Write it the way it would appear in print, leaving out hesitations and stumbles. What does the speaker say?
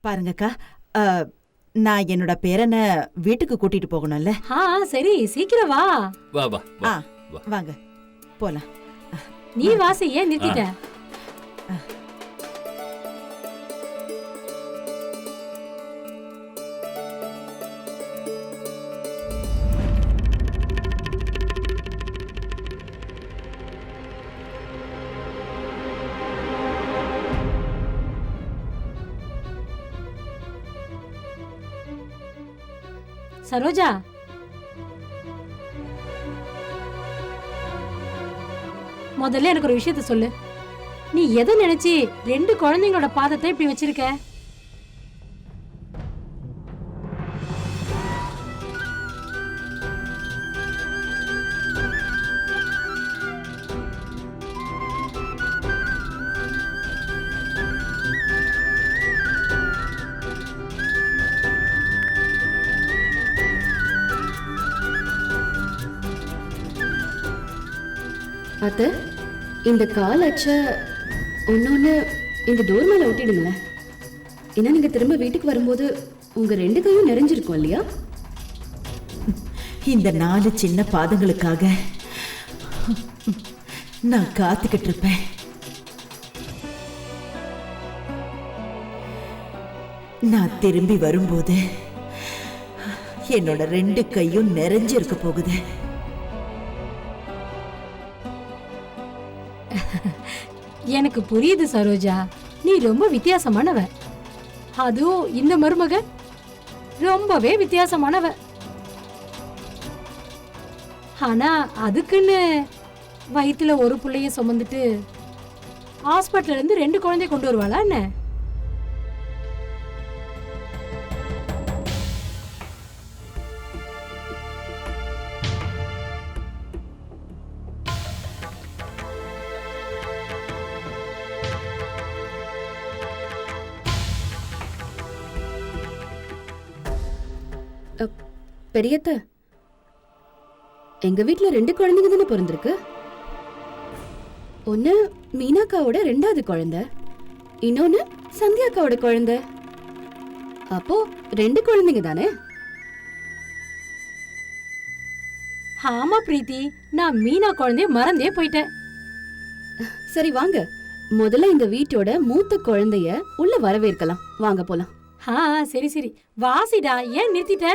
பாருங்கக்கா, நான் என்னோட பேரனை வீட்டுக்கு கூட்டிட்டு போகணும்ல. சரி, சீக்கிரம் வா. வா வா ஆ, வாங்க போலாம். நீ வாசி, ஏன் நிறுத்திட்ட? சரோஜா, முதல்ல எனக்கு ஒரு விஷயத்த சொல்லு. நீ எதை நினைச்சு 2 குழந்தைங்களோட பாதத்தை இப்படி வச்சிருக்க? அத்த, இந்த கால் அச்ச ஒன்னொன்னு இந்த டோர் மேல ஒட்டிடுங்களேன். ஏன்னா நீங்க திரும்ப வீட்டுக்கு வரும்போது உங்க 2 கையும் நிறைஞ்சிருக்கும் இல்லையா? இந்த 4 சின்ன பாதங்களுக்காக நான் காத்துக்கிட்டு இருப்பேன். நான் திரும்பி வரும்போது என்னோட 2 கையும் நிறைஞ்சிருக்க போகுது. எனக்கு புரியுது சரோஜா, நீ ரொம்ப வித்தியாசமானவ. அதுவும் இந்த மருமக ரொம்பவே வித்தியாசமானவ. ஆனா அதுக்குன்னு வயிற்றுல ஒரு பிள்ளைய சுமந்துட்டு ஹாஸ்பிட்டல்ல இருந்து 2 குழந்தை கொண்டு வருவாளா என்ன? பெரியத்த, எங்க வீட்ல 2 குழந்தைங்க தானே பிறந்திருக்கு. ஒன்னு மீனாக்காவோட 2வது குழந்தை, இன்னொன்னு சந்தியாக்காவோட குழந்தை. அப்போ 2 குழந்தைங்க தானே? ஆமா பிரீத்தி, நான் மீனா குழந்தைய மறந்தே போயிட்டேன். சரி வாங்க, முதல்ல இந்த வீட்டோட மூத்த குழந்தைய உள்ள வரவேற்கலாம். வாங்க போலாம். சரி சரி, வாசிடா, ஏன் நிறுத்திட்ட?